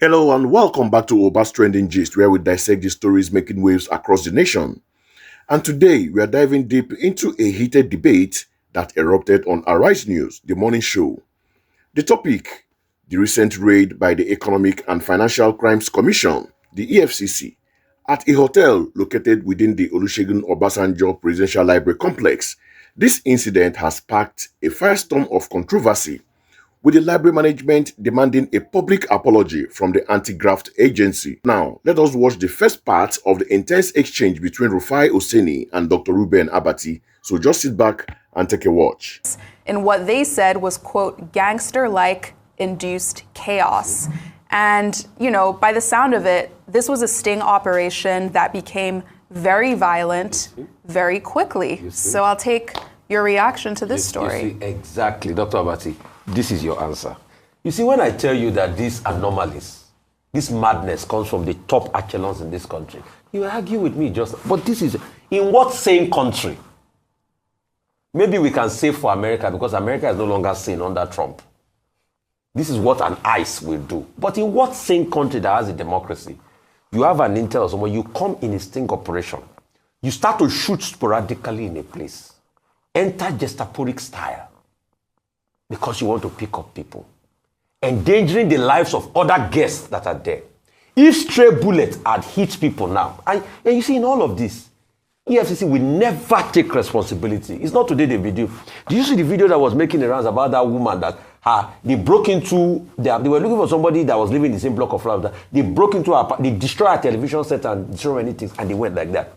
Hello and welcome back to Oba's Trending Gist, where we dissect the stories making waves across the nation. And today we are diving deep into a heated debate that erupted on Arise News, the morning show. The topic: the recent raid by the Economic and Financial Crimes Commission, the EFCC, at a hotel located within the Olusegun Obasanjo Presidential Library complex. This incident has sparked a firestorm of controversy, with the library management demanding a public apology from the anti-graft agency. Now, let us watch the first part of the intense exchange between Rufai Oseni and Dr. Reuben Abati. So just sit back and take a watch. In what they said was, quote, gangster-like induced chaos. And, by the sound of it, this was a sting operation that became very violent very quickly. So I'll take your reaction to this story. You see, exactly, Dr. Abati. This is your answer. You see, when I tell you that these anomalies, this madness comes from the top echelons in this country, you argue with me but this is, in what sane country? Maybe we can say for America, because America is no longer sane under Trump. This is what an ICE will do. But in what sane country that has a democracy? You have an intel or someone, you come in a sting operation, you start to shoot sporadically in a place, enter Gestapo-like style, because you want to pick up people, endangering the lives of other guests that are there. If stray bullets had hit people now, and you see in all of this, EFCC will never take responsibility. It's not today the video. Do you see the video that was making the rounds about that woman that they broke into, they were looking for somebody that was living in the same block of flats. They broke into they destroyed her television set and destroyed many things, and they went like that.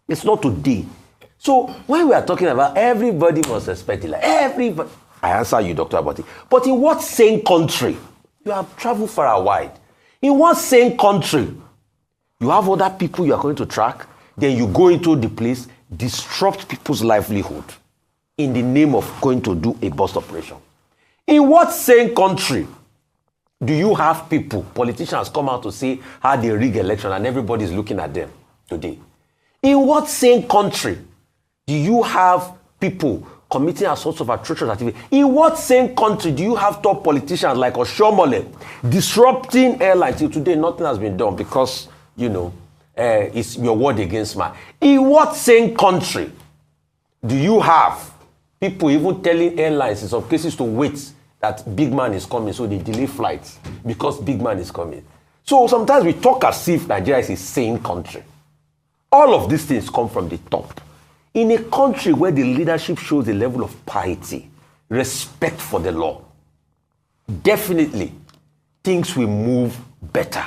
It's not today. So when we are talking about everybody must respect it, like everybody, I answer you, Dr. Abati. But in what sane country? You have traveled far and wide. In what sane country? You have other people you are going to track, then you go into the place, disrupt people's livelihood in the name of going to do a bust operation. In what sane country do you have people, politicians come out to say how they rig election and everybody is looking at them today? In what sane country do you have people committing all sorts of atrocious activity? In what same country do you have top politicians like Oshomole disrupting airlines? Till today, nothing has been done because, it's your word against mine. In what same country do you have people even telling airlines in some cases to wait that big man is coming, so they delay flights because big man is coming? So sometimes we talk as if Nigeria is a sane country. All of these things come from the top. In a country where the leadership shows a level of piety, respect for the law, definitely things will move better.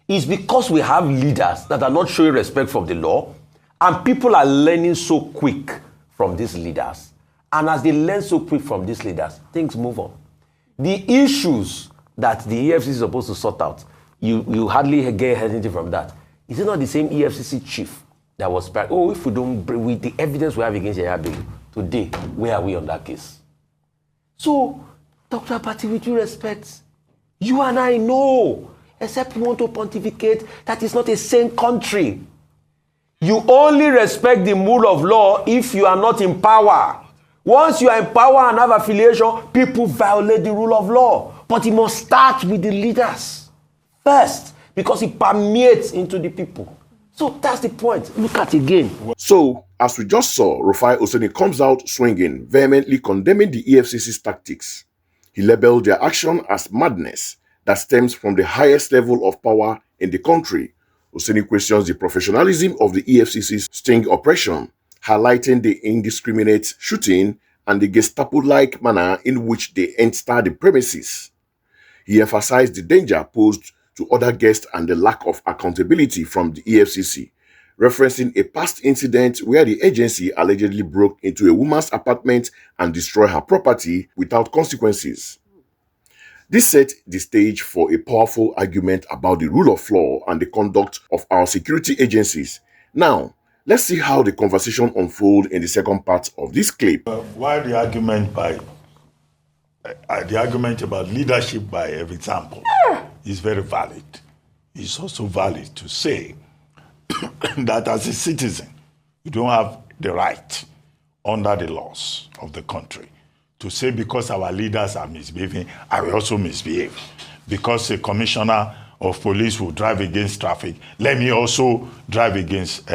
It's because we have leaders that are not showing respect for the law, and people are learning so quick from these leaders. And as they learn so quick from these leaders, things move on. The issues that the EFCC is supposed to sort out, you hardly get anything from that. Is it not the same EFCC chief that was back? Oh, if we don't bring with the evidence we have against Yahya Bello today, where are we on that case? So, Dr. Abati, with due respect, you and I know, except you want to pontificate, that it's not a sane country. You only respect the rule of law if you are not in power. Once you are in power and have affiliation, people violate the rule of law. But it must start with the leaders first, because it permeates into the people. So that's the point. Look at it again. So, as we just saw, Rufai Oseni comes out swinging, vehemently condemning the EFCC's tactics. He labeled their action as madness that stems from the highest level of power in the country. Oseni questions the professionalism of the EFCC's sting operation, highlighting the indiscriminate shooting and the Gestapo-like manner in which they enter the premises. He emphasized the danger posed to other guests and the lack of accountability from the EFCC, referencing a past incident where the agency allegedly broke into a woman's apartment and destroyed her property without consequences. This set the stage for a powerful argument about the rule of law and the conduct of our security agencies. Now, let's see how the conversation unfolds in the second part of this clip. While the argument about leadership by example is very valid, it's also valid to say that as a citizen, you don't have the right under the laws of the country to say because our leaders are misbehaving, I will also misbehave. Because a commissioner of police will drive against traffic. Let me also drive against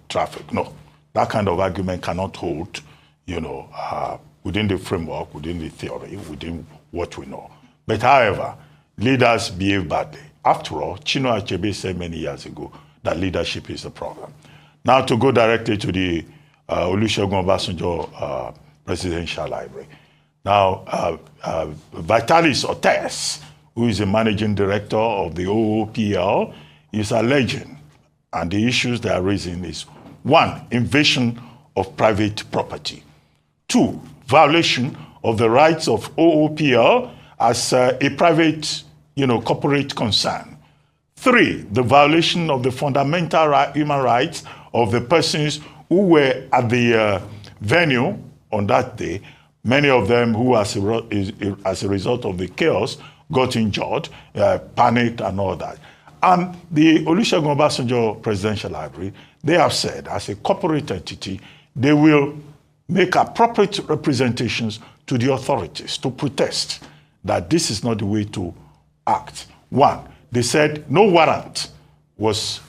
traffic. No, that kind of argument cannot hold, within the framework, within the theory, within what we know. But however, leaders behave badly. After all, Chinua Achebe said many years ago that leadership is the problem. Now to go directly to the Olusegun Obasanjo Presidential Library. Now, Vitalis Otes, who is the managing director of the OOPL, is alleging, and the issues they are raising is, 1, invasion of private property. 2, violation of the rights of OOPL as a private, corporate concern. 3, the violation of the fundamental human rights of the persons who were at the venue on that day, many of them who, as a result of the chaos, got injured, panicked and all that. And the Olusegun Obasanjo Presidential Library, they have said, as a corporate entity, they will make appropriate representations to the authorities to protest that this is not the way to act. 1, they said no warrant was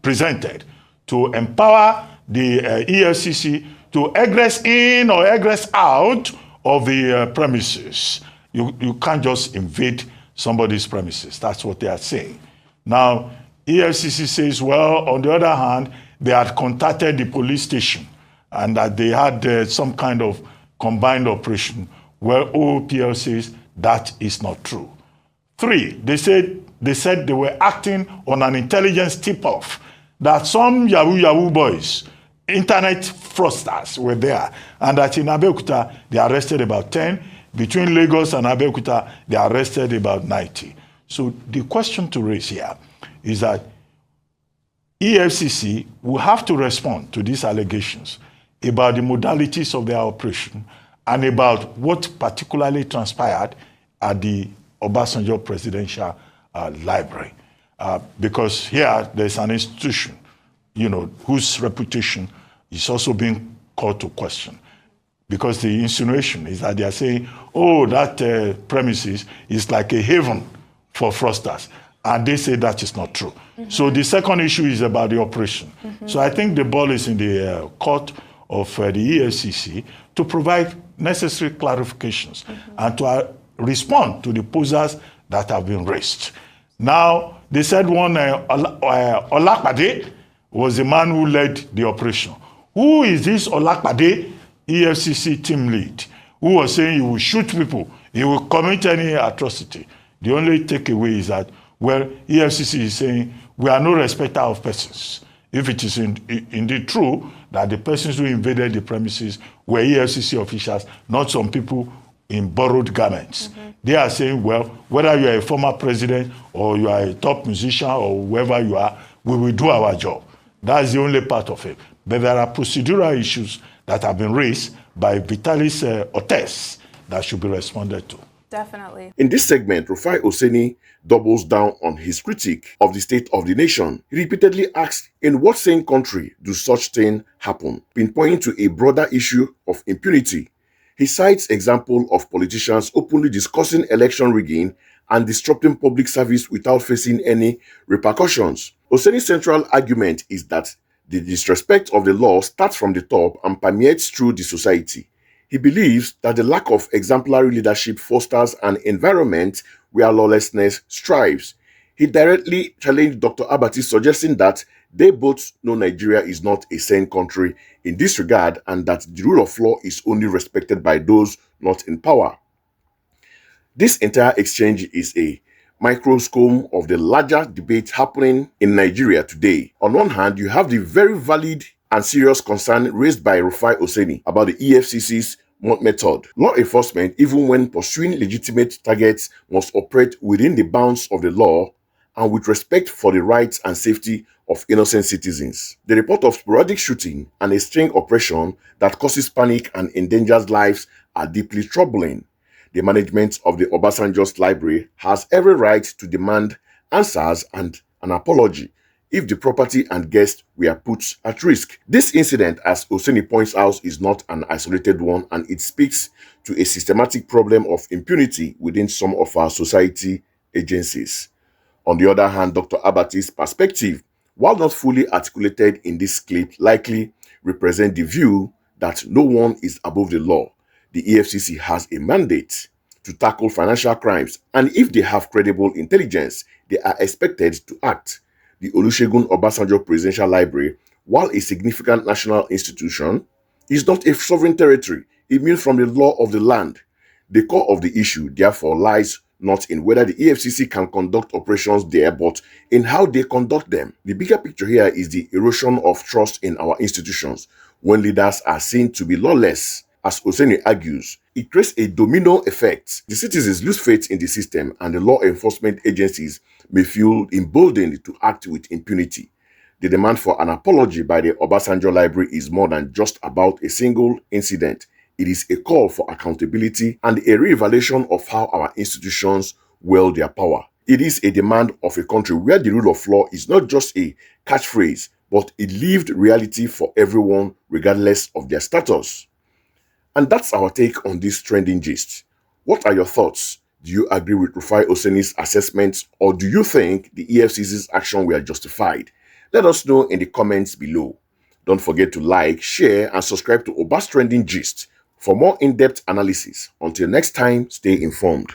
presented to empower the EFCC to egress in or egress out of the premises. You can't just invade somebody's premises. That's what they are saying. Now, EFCC says, well, on the other hand, they had contacted the police station and that they had some kind of combined operation. Well, OOPL says that is not true. 3, they said they were acting on an intelligence tip-off that some Yahoo boys, internet fraudsters, were there, and that in Abeokuta they arrested about 10. Between Lagos and Abeokuta, they arrested about 90. So the question to raise here is that EFCC will have to respond to these allegations about the modalities of their operation and about what particularly transpired at the Obasanjo Presidential Library. Because here there's an institution, whose reputation is also being called to question. Because the insinuation is that they are saying, oh, that premises is like a haven for fraudsters. And they say that is not true. Mm-hmm. So the second issue is about the operation. Mm-hmm. So I think the ball is in the court of the EFCC to provide necessary clarifications and to respond to the posers that have been raised. Now, they said one Olakpade was the man who led the operation. Who is this Olakpade EFCC team lead who was saying he will shoot people, he will commit any atrocity? The only takeaway is that, well, EFCC is saying we are no respecter of persons. If it is indeed true that the persons who invaded the premises were EFCC officials, not some people in borrowed garments. Mm-hmm. They are saying, well, whether you are a former president or you are a top musician or whoever you are, we will do our job. That's the only part of it. But there are procedural issues that have been raised by Vitalis Otes that should be responded to. Definitely. In this segment, Rufai Oseni doubles down on his critique of the state of the nation. He repeatedly asks, in what sane country do such things happen? Pinpointing to a broader issue of impunity. He cites examples of politicians openly discussing election rigging and disrupting public service without facing any repercussions. Oseni's central argument is that the disrespect of the law starts from the top and permeates through the society. He believes that the lack of exemplary leadership fosters an environment where lawlessness strives. He directly challenged Dr. Abati, suggesting that they both know Nigeria is not a sane country in this regard and that the rule of law is only respected by those not in power. This entire exchange is a microscope of the larger debate happening in Nigeria today. On one hand, you have the very valid and serious concern raised by Rufai Oseni about the EFCC's method. Law enforcement, even when pursuing legitimate targets, must operate within the bounds of the law and with respect for the rights and safety of innocent citizens. The report of sporadic shooting and a string operation that causes panic and endangers lives are deeply troubling. The management of the Obasanjo's library has every right to demand answers and an apology if the property and guests were put at risk. This incident, as Oseni points out, is not an isolated one, and it speaks to a systematic problem of impunity within some of our society agencies. On the other hand, Dr. Abati's perspective, while not fully articulated in this clip, likely represent the view that no one is above the law. The EFCC has a mandate to tackle financial crimes, and if they have credible intelligence, they are expected to act. The Olusegun Obasanjo Presidential Library, while a significant national institution, is not a sovereign territory immune from the law of the land. The core of the issue, therefore, lies not in whether the EFCC can conduct operations there, but in how they conduct them. The bigger picture here is the erosion of trust in our institutions. When leaders are seen to be lawless, as Oseni argues, it creates a domino effect. The citizens lose faith in the system, and the law enforcement agencies may feel emboldened to act with impunity. The demand for an apology by the Obasanjo Library is more than just about a single incident. It is a call for accountability and a re-evaluation of how our institutions wield their power. It is a demand of a country where the rule of law is not just a catchphrase, but a lived reality for everyone, regardless of their status. And that's our take on this trending gist. What are your thoughts? Do you agree with Rufai Oseni's assessments, or do you think the EFCC's action were justified? Let us know in the comments below. Don't forget to like, share, and subscribe to Oba's Trending Gist for more in-depth analysis. Until next time, stay informed.